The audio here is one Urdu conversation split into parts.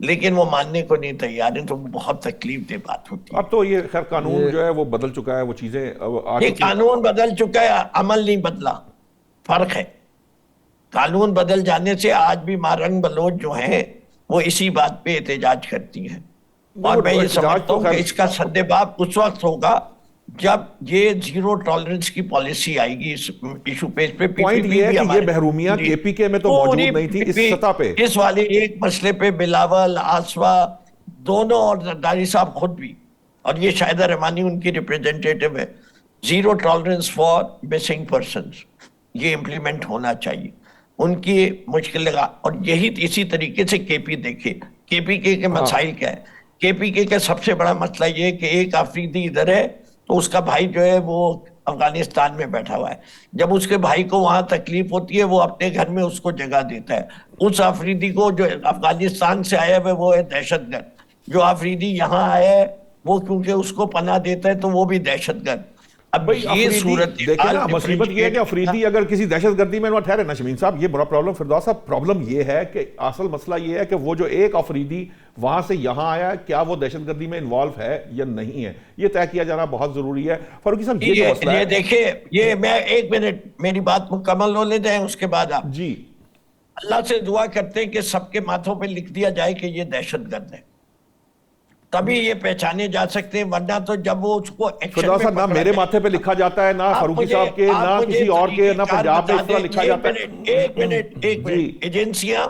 لیکن وہ ماننے کو نہیں تیار ہیں، تو بہت تکلیف دہ بات ہوتی ہے۔ اب تو یہ خیر قانون جو ہے وہ بدل چکا ہے، وہ چیزیں آ یہ چکی۔ قانون بدل چکا ہے، عمل نہیں بدلا، فرق ہے۔ قانون بدل جانے سے آج بھی مارنگ بلوچ جو ہیں وہ اسی بات پہ احتجاج کرتی ہیں، اور میں یہ سمجھتا ہوں کہ اس کا سدباب اس وقت ہوگا جب یہ زیرو ٹالرنس کی پالیسی آئے گی اس ایشو پہ۔ پوائنٹ یہ ہے کہ یہ محرومیاں کے پی کے میں تو موجود نہیں تھی اس سطح پہ۔ اس والے ایک مسئلے پہ بلاول، آسوا دونوں، اور زرداری صاحب خود بھی، اور یہ شاہدہ رحمانی ان کی ریپریزنٹیٹو ہے، zero tolerance for missing persons یہ امپلیمنٹ ہونا چاہیے۔ ان کی مشکل لگا، اور یہی اسی طریقے سے کے پی دیکھے، کے پی کے مسائل کیا ہے۔ کے پی کے کا سب سے بڑا مسئلہ یہ ہے کہ ایک آفریدی ادھر ہے تو اس کا بھائی جو ہے وہ افغانستان میں بیٹھا ہوا ہے، جب اس کے بھائی کو وہاں تکلیف ہوتی ہے وہ اپنے گھر میں اس کو جگہ دیتا ہے۔ اس آفریدی کو جو افغانستان سے آیا ہے وہ ہے دہشت گرد، جو آفریدی یہاں آیا ہے وہ کیونکہ اس کو پناہ دیتا ہے تو وہ بھی دہشت گرد۔ اب یہ صورت دیکھیں نا، مصیبت یہ ہے کہ افریدی اگر کسی دہشت گردی میں ٹھہرے نا شمیم صاحب، یہ بڑا پرابلم فردوس صاحب، پرابلم یہ ہے کہ اصل مسئلہ یہ ہے کہ وہ جو ایک افریدی وہاں سے یہاں آیا ہے کیا وہ دہشت گردی میں انوالو ہے یا نہیں ہے، یہ طے کیا جانا بہت ضروری ہے۔ فاروقی صاحب یہ جو مسئلہ ہے، یہ دیکھیں، یہ میں ایک منٹ میری بات مکمل ہونے دیں، اس کے بعد آپ جی اللہ سے دعا کرتے ہیں کہ سب کے ماتھوں پہ لکھ دیا جائے کہ یہ دہشت گرد ہے، تبھی یہ پہچانے جا سکتے ہیں، ورنہ تو جب وہ اس کو ایکشن فردوس صاحب نہ میرے ماتھے پہ لکھا جاتا ہے، نہ فاروقی صاحب کے، نہ کسی اور کے، نہ پنجاب میں اس طرح لکھا جاتا ہے۔ ایک منٹ ایجنسیاں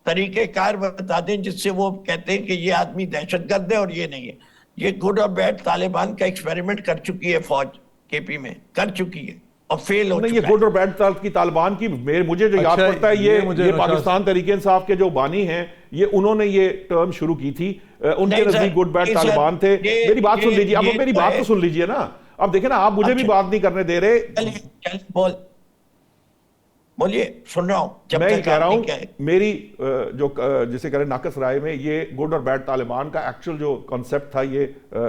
طریقہ کار بتا دیں جس سے وہ کہتے ہیں کہ یہ آدمی دہشت گرد ہے اور یہ نہیں ہے۔ یہ گڈ اور بیڈ طالبان کا ایکسپیریمنٹ کر چکی ہے فوج، کے پی میں کر چکی ہے اور فیل ہو نہیں، چکا یہ گڈ اور بیڈ کی طالبان کی مجھے جو یاد پڑتا ہے یہ پاکستان تحریک انصاف کے جو بانی ہیں یہ انہوں نے یہ ٹرم شروع کی تھی، ان کے نزدیک گڈ بیڈ طالبان تھے۔ میری بات سن لیجیے، اب میری بات تو سن لیجیے نا، اب دیکھیں نا، آپ مجھے بھی بات نہیں کرنے دے رہے۔ بولیے، سن رہا ہوں۔ میں یہ کہہ رہا ہوں میری جو جسے کہہ رہے ناقص رائے میں یہ گڈ اور بیڈ طالبان کا ایکچوئل جو کنسپٹ تھا، یہ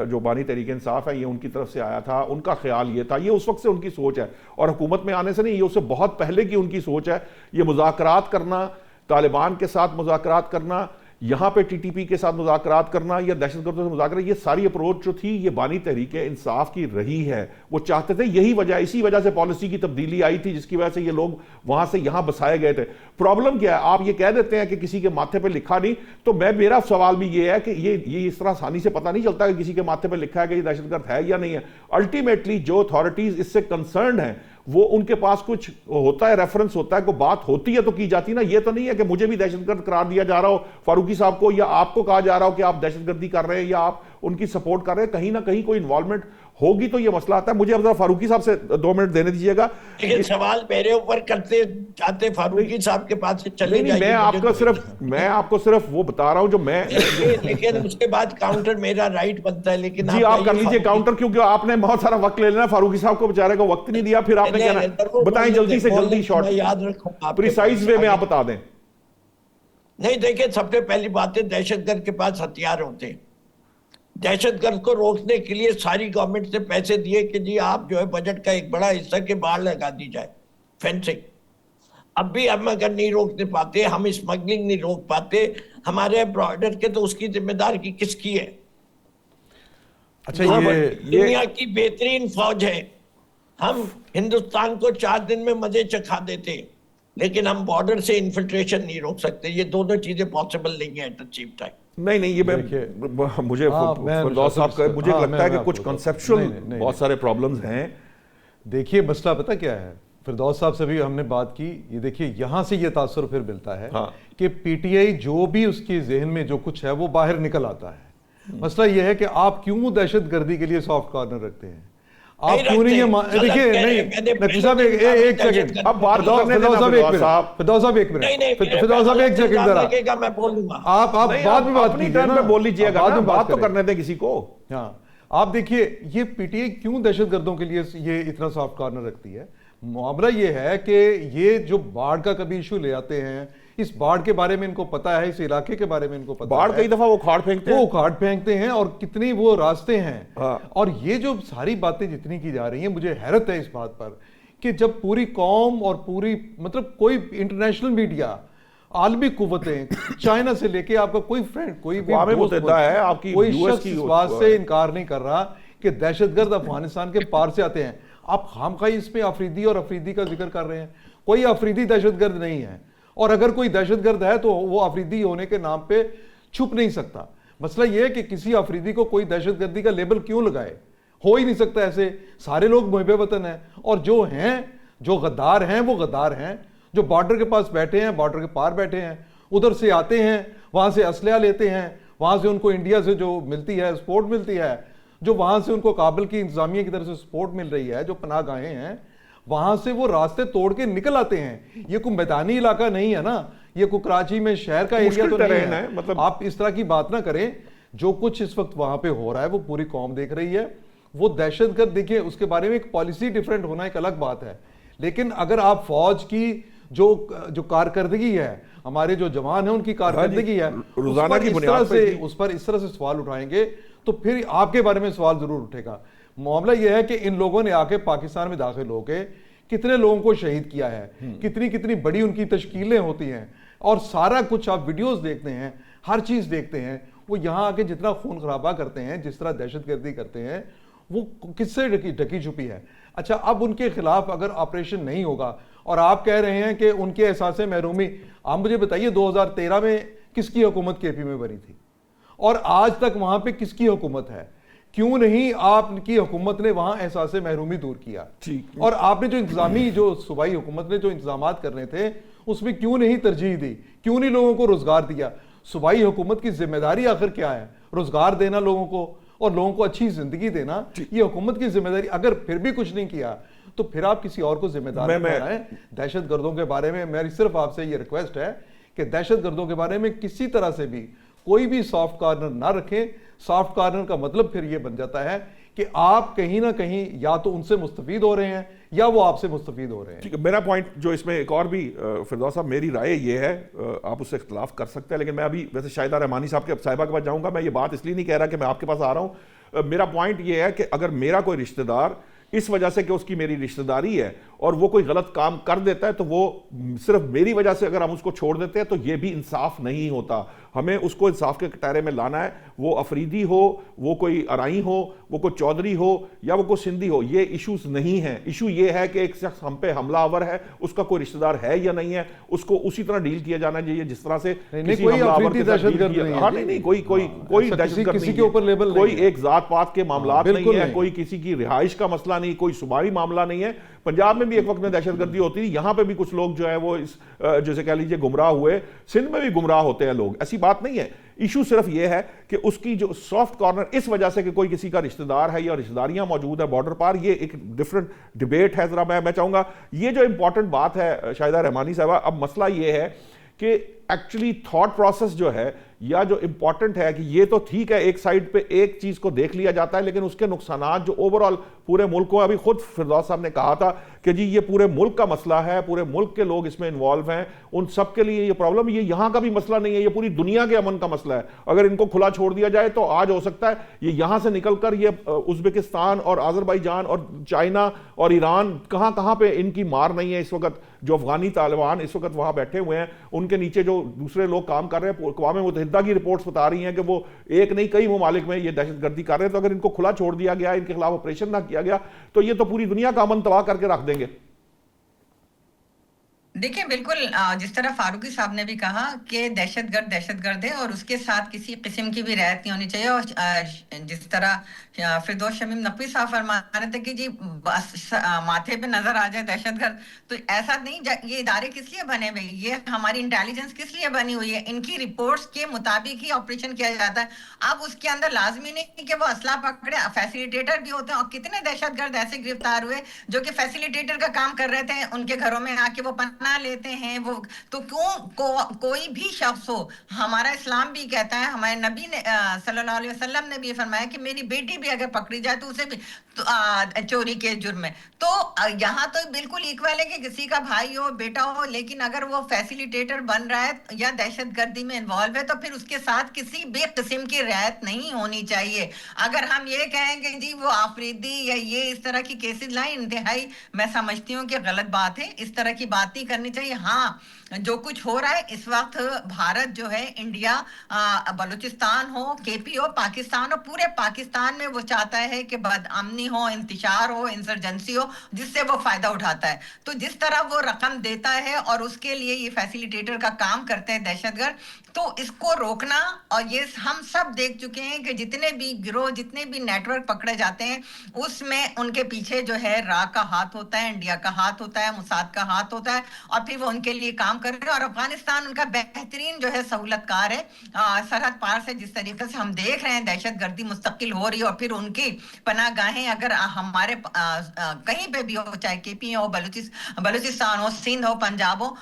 جو بانی تحریک انصاف ہے یہ ان کی طرف سے آیا تھا، ان کا خیال یہ تھا، یہ اس وقت سے ان کی سوچ ہے، اور حکومت میں آنے سے نہیں، یہ اس سے بہت پہلے کی ان کی سوچ ہے۔ یہ مذاکرات کرنا، طالبان کے ساتھ مذاکرات کرنا، یہاں پہ ٹی ٹی پی کے ساتھ مذاکرات کرنا یا دہشت گردوں سے مذاکرات، یہ ساری اپروچ جو تھی یہ بانی تحریک انصاف کی رہی ہے۔ وہ چاہتے تھے، یہی وجہ، اسی وجہ سے پالیسی کی تبدیلی آئی تھی جس کی وجہ سے یہ لوگ وہاں سے یہاں بسائے گئے تھے۔ پرابلم کیا ہے، آپ یہ کہہ دیتے ہیں کہ کسی کے ماتھے پہ لکھا نہیں، تو میرا سوال بھی یہ ہے کہ یہ اس طرح آسانی سے پتہ نہیں چلتا کہ کسی کے ماتھے پہ لکھا ہے کہ یہ دہشت گرد ہے یا نہیں ہے۔ الٹیمیٹلی جو اتھارٹیز اس سے کنسرنڈ ہیں وہ ان کے پاس کچھ ہوتا ہے، ریفرنس ہوتا ہے، کوئی بات ہوتی ہے تو کی جاتی نا۔ یہ تو نہیں ہے کہ مجھے بھی دہشت گرد قرار دیا جا رہا ہو فاروقی صاحب کو، یا آپ کو کہا جا رہا ہو کہ آپ دہشت گردی کر رہے ہیں یا آپ ان کی سپورٹ کر رہے ہیں۔ کہیں نہ کہیں کوئی انوالومنٹ ہوگی تو یہ مسئلہ آتا ہے۔ مجھے اب ذرا فاروقی صاحب سے 2 منٹ دینے دیجیے گا۔ لیکن سوال میرے اوپر کرتے چاہتے فاروقی صاحب کے پاس سے چلے نہیں، میں آپ کو صرف وہ بتا رہا ہوں جو میں، لیکن اس کے بعد کاؤنٹر میرا رائٹ بنتا ہے۔ لیکن جی آپ کر لیجئے کاؤنٹر، کیونکہ آپ نے بہت سارا وقت لے لینا، فاروقی صاحب کو بیچارے کو وقت نہیں دیا، پھر آپ نے کہنا بتائیں جلدی سے جلدی، شارٹ یاد رکھوں پریسائز وے میں آپ بتا دیں۔ نہیں، دیکھیں سب سے پہلی بات ہے دہشت گرد کے پاس ہتھیار ہوتے ہیں۔ دہشت گرد کو روکنے کے لیے ساری گورنمنٹ سے پیسے دیے کہ جی آپ جو ہے بجٹ کا ایک بڑا حصہ کے باہر لگا دی جائے فینسنگ۔ اب بھی ہم اگر نہیں روکنے پاتے، ہم اسمگلنگ نہیں روک پاتے، ہمارے بارڈر کے، تو اس کی ذمہ دار کی کس کی ہے؟ اچھا، دنیا کی بہترین فوج ہے، ہم ہندوستان کو 4 دن میں مزے چکھا دیتے، لیکن ہم بارڈر سے انفلٹریشن نہیں روک سکتے۔ یہ دونوں چیزیں پاسبل نہیں ہیں ایٹ اے چیپ ٹائم۔ نہیں، یہ مجھے فردوس صاحب کا مجھے لگتا ہے کہ کچھ کنسپچول بہت سارے پرابلمز ہیں۔ دیکھیے مسئلہ پتہ کیا ہے، فردوس صاحب سے بھی ہم نے بات کی، یہ دیکھیے یہاں سے یہ تاثر پھر ملتا ہے کہ پی ٹی آئی جو بھی اس کے ذہن میں جو کچھ ہے وہ باہر نکل آتا ہے۔ مسئلہ یہ ہے کہ آپ کیوں دہشت گردی کے لیے سافٹ کارنر رکھتے ہیں؟ آپ کیوں نہیں دیکھیے، نہیں نقوی صاحب ایک سیکنڈ، اب فردوس صاحب ایک منٹ، فردوس صاحب ایک سیکنڈ ذرا، آپ بعد میں بات کیجیے نا، بول لیجیے گا، بات تو کرنے دیں کسی کو۔ ہاں، آپ دیکھیے یہ پی ٹی آئی کیوں دہشت گردوں کے لیے یہ اتنا سافٹ کارنر رکھتی ہے۔ معاملہ یہ ہے کہ یہ جو باڑ کا کبھی ایشو لے آتے ہیں، اس باڑ کے بارے میں ان کو پتا ہے، اس علاقے کے بارے میں ان کو پتا ہے، باڑ کئی دفعہ وہ کھاڑ پھینکتے ہیں اور کتنی وہ راستے ہیں۔ اور یہ جو ساری باتیں جتنی کی جا رہی ہیں، مجھے حیرت ہے اس بات پر کہ جب پوری قوم اور پوری کوئی انٹرنیشنل میڈیا عالمی قوتیں چائنا سے لے کے آپ کا کوئی فرینڈ کوئی بھی اقوام متحدہ ہے آپ کی کوئی یو ایس شخص کی اس بات سے انکار نہیں کر رہا کہ دہشت گرد افغانستان کے پار سے آتے ہیں. آپ خامخواہی اس میں افریدی اور افریدی کا ذکر کر رہے ہیں. کوئی افریدی دہشت گرد نہیں ہے, اور اگر کوئی دہشت گرد ہے تو وہ افریدی ہونے کے نام پہ چھپ نہیں سکتا. مسئلہ یہ ہے کہ کسی افریدی کو کوئی دہشت گردی کا لیبل کیوں لگائے, ہو ہی نہیں سکتا ایسے. سارے لوگ محب وطن ہیں, اور جو ہیں جو غدار ہیں وہ غدار ہیں, جو بارڈر کے پاس بیٹھے ہیں, بارڈر کے پار بیٹھے ہیں, ادھر سے آتے ہیں, وہاں سے اسلحہ لیتے ہیں, وہاں سے ان کو انڈیا سے جو ملتی ہے سپورٹ ملتی ہے, جو وہاں سے ان کو کابل کی انتظامیہ کی طرف سے سپورٹ مل رہی ہے, جو پناہ گاہیں ہیں, وہاں سے وہ راستے توڑ کے نکل آتے ہیں. یہ کوئی میدانی علاقہ نہیں ہے نا, یہ کوئی کراچی میں شہر کا ایریا تو نہیں ہے. مطلب آپ اس طرح کی بات نہ کریں. جو کچھ اس وقت وہاں پہ ہو رہا ہے وہ پوری قوم دیکھ رہی ہے. وہ دہشت گرد دیکھیں, اس کے بارے میں ایک پالیسی ڈیفرنٹ ہونا ایک الگ بات ہے, لیکن اگر آپ فوج کی جو کارکردگی ہے, ہمارے جو جوان ہیں ان کی کارکردگی ہے, روزانہ کی بنیاد پہ اس پر اس طرح سے سوال اٹھائیں گے تو پھر آپ کے بارے میں سوال ضرور اٹھے گا. معاملہ یہ ہے کہ ان لوگوں نے آ کے پاکستان میں داخل ہو کے کتنے لوگوں کو شہید کیا ہے, کتنی بڑی ان کی تشکیلیں ہوتی ہیں, اور سارا کچھ آپ ویڈیوز دیکھتے ہیں, ہر چیز دیکھتے ہیں. وہ یہاں آ کے جتنا خون خرابہ کرتے ہیں, جس طرح دہشت گردی کرتے ہیں, وہ کس سے ڈھکی چھپی ہے. اچھا, اب ان کے خلاف اگر آپریشن نہیں ہوگا, اور آپ کہہ رہے ہیں کہ ان کے احساس محرومی, آپ مجھے بتائیے 2013 میں کس کی حکومت کے پی میں بنی تھی, اور آج تک وہاں پہ کس کی حکومت ہے؟ کیوں نہیں آپ کی حکومت نے وہاں احساس محرومی دور کیا؟ اور آپ نے جو انتظامی جو صوبائی حکومت نے جو انتظامات کرنے تھے اس میں کیوں نہیں ترجیح دی, کیوں نہیں لوگوں کو روزگار دیا؟ صوبائی حکومت کی ذمہ داری آخر کیا ہے؟ روزگار دینا لوگوں کو, اور لوگوں کو اچھی زندگی دینا, یہ حکومت کی ذمہ داری. اگر پھر بھی کچھ نہیں کیا تو پھر آپ کسی اور کو ذمہ دار بنائیں. دہشت گردوں کے بارے میں میری صرف آپ سے یہ ریکویسٹ ہے کہ دہشت گردوں کے بارے میں کسی طرح سے بھی کوئی بھی سافٹ کارنر نہ رکھیں. سافٹ کارنر کا مطلب پھر یہ بن جاتا ہے کہ آپ کہیں نہ کہیں یا تو ان سے مستفید ہو رہے ہیں یا وہ آپ سے مستفید ہو رہے ہیں. ٹھیک ہے, میرا پوائنٹ جو اس میں ایک اور بھی, فردوس صاحب میری رائے یہ ہے, آپ اس سے اختلاف کر سکتے ہیں, لیکن میں ابھی ویسے شاہدہ رحمانی صاحب کے صاحبہ کے پاس جاؤں گا. میں یہ بات اس لیے نہیں کہہ رہا کہ میں آپ کے پاس آ رہا ہوں. میرا پوائنٹ یہ ہے کہ اگر میرا کوئی رشتہ دار اس وجہ سے کہ اس کی میری رشتہ داری ہے اور وہ کوئی غلط کام کر دیتا ہے تو وہ صرف میری وجہ سے اگر ہم اس کو چھوڑ دیتے ہیں تو یہ بھی انصاف نہیں ہوتا. ہمیں اس کو انصاف کے کٹہرے میں لانا ہے. وہ افریدی ہو, وہ کوئی ارائیں ہو, وہ کوئی چودھری ہو, یا وہ کوئی سندھی ہو, یہ ایشوز نہیں ہیں. ایشو یہ ہے کہ ایک شخص ہم پہ حملہ آور ہے, اس کا کوئی رشتہ دار ہے یا نہیں ہے, اس کو اسی طرح ڈیل کیا جانا چاہیے جس طرح سے کسی حملہ آور کے ساتھ ڈیل کیا. ہاں نہیں, کوئی دہشت گرد نہیں ہے, کوئی ایک ذات پات کے معاملات نہیں ہے, کوئی کسی کی رہائش کا مسئلہ نہیں, کوئی صوبائی معاملہ نہیں ہے. پنجاب میں بھی ایک وقت میں دہشت گردی ہوتی تھی, یہاں پہ بھی کچھ لوگ جو ہے وہ جیسے کہہ لیجئے گمراہ ہوئے, سندھ میں بھی گمراہ ہوتے ہیں لوگ, ایسی بات نہیں ہے. ایشو صرف یہ ہے کہ اس کی جو سافٹ کارنر اس وجہ سے کہ کوئی کسی کا رشتہ دار ہے یا رشتہ داریاں موجود ہے بارڈر پار, یہ ایک ڈیفرنٹ ڈیبیٹ ہے. ذرا میں چاہوں گا یہ جو امپورٹنٹ بات ہے شاہدہ رحمانی صاحبہ, اب مسئلہ یہ ہے کہ ایکچولی تھاٹ پروسیس جو ہے یا جو امپورٹنٹ ہے کہ یہ تو ٹھیک ہے ایک سائیڈ پہ ایک چیز کو دیکھ لیا جاتا ہے, لیکن اس کے نقصانات جو اوورال پورے ملک کو, ابھی خود فردوس صاحب نے کہا تھا کہ جی یہ پورے ملک کا مسئلہ ہے, پورے ملک کے لوگ اس میں انوالو ہیں, ان سب کے لیے یہ پرابلم, یہ یہاں کا بھی مسئلہ نہیں ہے, یہ پوری دنیا کے امن کا مسئلہ ہے. اگر ان کو کھلا چھوڑ دیا جائے تو آج ہو سکتا ہے یہ یہاں سے نکل کر یہ ازبکستان اور آذربائیجان اور چائنا اور ایران کہاں پہ ان کی مار نہیں ہے اس وقت. جو افغانی طالبان اس وقت وہاں بیٹھے ہوئے ہیں, ان کے نیچے جو دوسرے لوگ کام کر رہے ہیں, اقوام متحدہ کی رپورٹس بتا رہی ہیں کہ وہ ایک نہیں کئی ممالک میں یہ دہشت گردی کر رہے ہیں. تو اگر ان کو کھلا چھوڑ دیا گیا, ان کے خلاف آپریشن نہ کیا گیا, تو یہ تو پوری دنیا کا امن تباہ کر کے رکھ دیں گے. دیکھیں بالکل جس طرح فاروقی صاحب نے بھی کہا کہ دہشت گرد ہے اور اس کے ساتھ کسی قسم کی بھی رعایت نہیں ہونی چاہیے. اور جس طرح فردوس شمیم نقوی صاحب فرما رہے تھے کہ جی بس ماتھے پہ نظر آ جائے دہشت گرد, تو ایسا نہیں. یہ ادارے کس لیے بنے ہوئے, یہ ہماری انٹیلیجنس کس لیے بنی ہوئی ہے, ان کی رپورٹس کے مطابق ہی آپریشن کیا جاتا ہے. اب اس کے اندر لازمی نہیں کہ وہ اسلحہ پکڑے, فیسیلیٹیٹر بھی ہوتے ہیں. اور کتنے دہشت گرد ایسے گرفتار ہوئے جو کہ فیسیلیٹیٹر کا کام کر رہے تھے, ان کے گھروں میں آ کے وہ پناہ لیتے ہیں. وہ تو کیوں کوئی بھی شخص ہو, ہمارا اسلام بھی کہتا ہے, ہمارے نبی نے صلی اللہ علیہ وسلم نے بھی فرمایا کہ میری بیٹی بھی اگر پکڑی جائے تو اسے بھی چوری کے جرم میں. تو یہاں تو بالکل ایکول ہے کہ کسی کا بھائی ہو بیٹا ہو, لیکن اگر وہ فیسیلیٹیٹر بن رہا ہے یا دہشت گردی میں انوالو ہے تو پھر اس کے ساتھ کسی بھی قسم کی رعایت نہیں ہونی چاہیے. اگر ہم یہ کہیں کہ جی وہ آفریدی یا یہ اس طرح کی کیسز لائیں, انتہائی میں سمجھتی ہوں کہ غلط بات ہے. اس طرح کی بات نہیں کرنی چاہیے. ہاں جو کچھ ہو رہا ہے اس وقت بھارت جو ہے انڈیا بلوچستان ہو کے پی ہو پاکستان ہو پورے پاکستان میں وہ چاہتا ہے کہ بد امنی ہو انتشار ہو انسرجنسی ہو جس سے وہ فائدہ اٹھاتا ہے. تو جس طرح وہ رقم دیتا ہے اور اس کے لیے یہ فیسیلیٹیٹر کا کام کرتے ہیں دہشت گرد, تو اس کو روکنا. اور یہ ہم سب دیکھ چکے ہیں کہ جتنے بھی گروہ جتنے بھی نیٹ ورک پکڑے جاتے ہیں اس میں ان کے پیچھے جو ہے را کا ہاتھ ہوتا ہے, انڈیا کا ہاتھ ہوتا ہے, موساد کا ہاتھ ہوتا ہے, اور پھر وہ ان کے لیے کام کر رہے ہیں. اور افغانستان ان کا بہترین جو ہے سہولت کار ہے. سرحد پار سے جس طریقے سے ہم دیکھ رہے ہیں دہشت گردی مستقل ہو رہی ہے, اور پھر ان کی پناہ گاہیں اگر ہمارے کہیں پہ بھی ہو, چاہے کے پی ہو بلوچستان ہو سندھ ہو پنجاب ہو,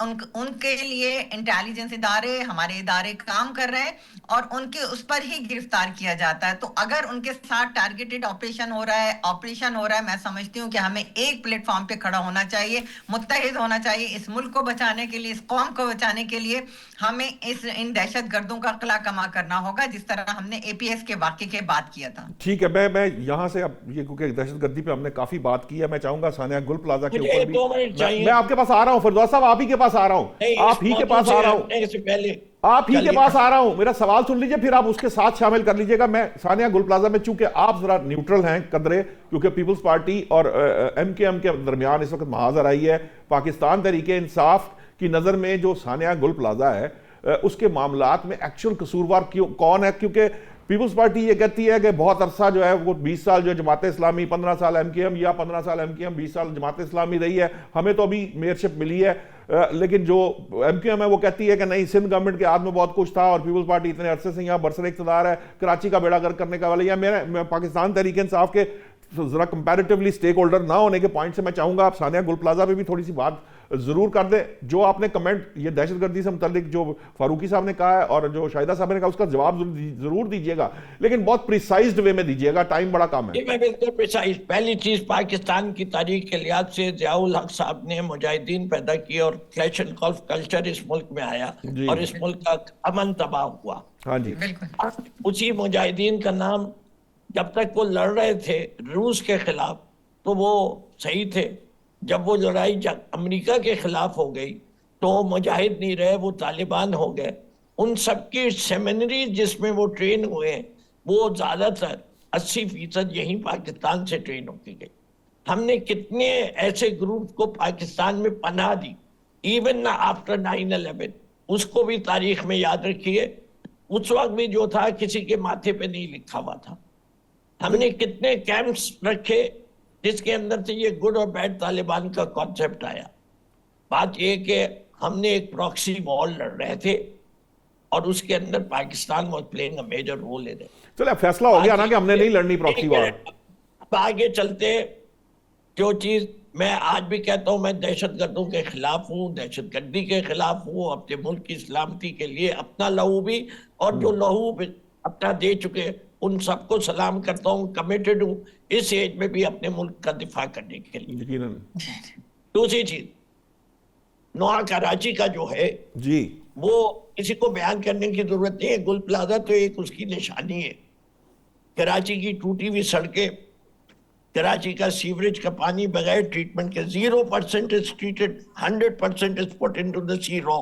ان کے لیے انٹیلیجنس ادارے ہمارے ادارے کام کر رہے ہیں اور ان کے اس پر ہی گرفتار کیا جاتا ہے. تو اگر ان کے ساتھ ٹارگیٹڈ آپریشن ہو رہا ہے میں سمجھتی ہوں کہ ہمیں ایک پلیٹ فارم پہ کھڑا ہونا چاہیے, متحد ہونا چاہیے اس ملک کو بچانے کے لیے, اس قوم کو بچانے کے لیے. ہمیں ان دہشت گردوں کا قلع کما کرنا ہوگا جس طرح ہم نے اے پی ایس کے واقعے کے بات کیا تھا. ٹھیک ہے, میں یہاں سے اب یہ کیونکہ دہشت گردی پہ ہم نے کافی بات کی ہے, میں چاہوں گا ثانیہ گل پلازا کے اوپر بھی میں آپ کے پاس آ رہا ہوں. فردوس صاحب آپ ہی کے پاس آ رہا ہوں, آپ ہی کے پاس آ رہا ہوں. میرا سوال سن لیجئے پھر آپ اس کے ساتھ شامل کر لیجئے گا. میں ثانیہ گل پلازا میں چونکہ آپ ذرا نیوٹرل ہیں قدرے, کیونکہ پیپلز پارٹی اور ایم کے درمیان اس وقت محاذ آرائی ہے. پاکستان تحریک انصاف کی نظر میں جو ثانیہ گل پلازا ہے اس کے معاملات میں ایکچوئل قصوروار کون ہے؟ کیونکہ پیپلز پارٹی یہ کہتی ہے کہ بہت عرصہ جو ہے وہ 20 سال جو جماعت اسلامی, 15 سال ایم کے ایم یا 15 سال ایم کے ایم 20 سال جماعت اسلامی رہی ہے, ہمیں تو ابھی میئرشپ ملی ہے. لیکن جو ایم کیو ایم ہے وہ کہتی ہے کہ نہیں, سندھ گورنمنٹ کے ہاتھ میں بہت کچھ تھا اور پیپلز پارٹی اتنے عرصے سے یہاں برسر اقتدار ہے, کراچی کا بیڑا گرک کرنے کا والا. یا میں پاکستان تحریک انصاف کے ذرا کمپیریٹیولی سٹیک ہولڈر نہ ہونے کے پوائنٹ سے میں چاہوں گا آپ ثانیہ گل پلازا پہ بھی تھوڑی سی بات ضرور کر دیں. جو آپ نے کمنٹ یہ دہشت گردی سے متعلق جو فاروقی صاحب نے کہا ہے اور جو شاہدہ صاحب نے کہا اس کا جواب ضرور دیجئے گا, لیکن بہت پریسائزڈ وے میں دیجئے گا, ٹائم بڑا کم ہے. میں بالکل پریسائز. پہلی چیز, پاکستان کی تاریخ کے لحاظ سے ضیاء الحق صاحب نے مجاہدین پیدا کیے اور کلیش اینڈ کالف کلچر اس ملک میں آیا اور اس ملک کا امن تباہ ہوا. ہاں جی, اسی مجاہدین کا نام جب تک وہ لڑ رہے تھے روس کے خلاف تو وہ صحیح تھے. جب وہ لڑائی امریکہ کے خلاف ہو گئی تو وہ مجاہد نہیں رہے, وہ طالبان ہو گئے. ان سب کی سیمنریز جس میں وہ ٹرین ہوئے ہیں وہ زیادہ تر 80% یہیں پاکستان سے ٹرین ہو کے گئی. ہم نے کتنے ایسے گروپ کو پاکستان میں پناہ دی ایون آفٹر 9/11, اس کو بھی تاریخ میں یاد رکھیے. اس وقت بھی جو تھا کسی کے ماتھے پہ نہیں لکھا ہوا تھا. ہم نے کتنے کیمپس رکھے جس کے اندر سے یہ گڈ اور بیڈ طالبان کا کانسیپٹ آیا. بات یہ کہ ہم نے ایک پراکسی وار لڑ رہے تھے اور اس کے اندر Pakistan was playing a major role in it. چلے فیصلہ ہو گیا نا کہ ہم نے نہیں لڑنی پراکسی وار. اب آگے چلتے, جو چیز میں آج بھی کہتا ہوں, میں دہشت گردوں کے خلاف ہوں, دہشت گردی کے خلاف ہوں, اپنے ملک کی سلامتی کے لیے اپنا لہو بھی اور جو لہو اپنا دے چکے ان سب کو سلام کرتا ہوں, کمیٹڈ ہوں اس ایج میں بھی اپنے ملک کا دفاع کرنے کے لیے. دوسری چیز, نوحہ کراچی کا جو ہے جی وہ کسی کو بیان کرنے کی ضرورت نہیں ہے. گل پلازا تو ایک اس کی نشانی ہے. کراچی کی ٹوٹی ہوئی سڑکیں, کراچی کا سیوریج کا پانی بغیر ٹریٹمنٹ کے 0% is treated, 100% is put into the sea raw.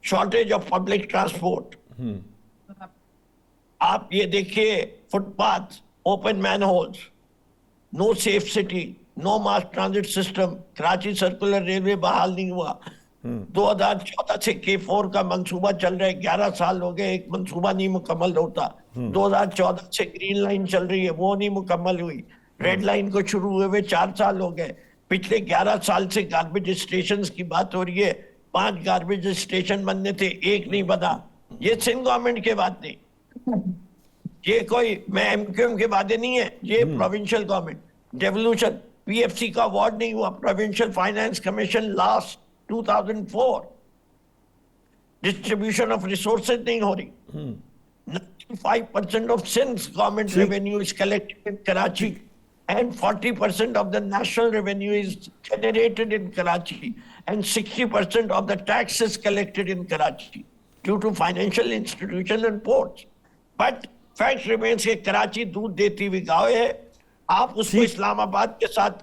Shortage of public transport. آپ یہ دیکھیے, footpath, open manholes, no safe city, no mass transit system. Karachi circular railway بحال نہیں ہوا. 2014 سے K4 کا منصوبہ چل رہا ہے, 11 سال ہو گئے, ایک منصوبہ نہیں مکمل ہوتا. 2014 سے گرین لائن چل رہی ہے, وہ نہیں مکمل ہوئی. ریڈ لائن کو شروع ہوئے 4 سال ہو گئے. پچھلے 11 سال سے گاربیج اسٹیشنز کی بات ہو رہی ہے. 5 گاربیج اسٹیشن بننے تھے, ایک نہیں بنا. یہ سندھ گورنمنٹ کے بات نہیں, یہ کوئی میں ایم کیو ایم کے وعدے نہیں ہے, یہ provincial government. Devolution P F C کا اوارڈ نہیں ہوا, provincial finance commission last 2004. Distribution of resources نہیں ہو رہی. 95% of Sindh's government revenue is collected in Karachi and 40% of the national revenue is generated in Karachi and 60% of the tax is collected in Karachi due to financial institutions and ports. But fact remains کہ کراچی دودھ دیتی ہوئی گاؤں ہے. آپ اس کو اسلام آباد کے ساتھ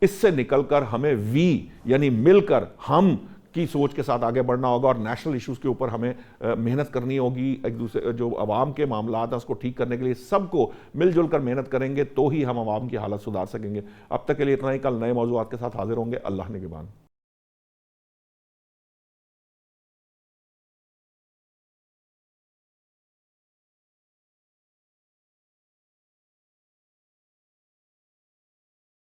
اس سے نکل کر ہمیں یعنی مل کر ہم کی سوچ کے ساتھ آگے بڑھنا ہوگا، اور نیشنل ایشوز کے اوپر ہمیں محنت کرنی ہوگی. ایک دوسرے جو عوام کے معاملات ہیں اس کو ٹھیک کرنے کے لیے سب کو مل جل کر محنت کریں گے تو ہی ہم عوام کی حالت سدھار سکیں گے. اب تک کے لیے اتنا ہی. کل نئے موضوعات کے ساتھ حاضر ہوں گے. اللہ نگہبان.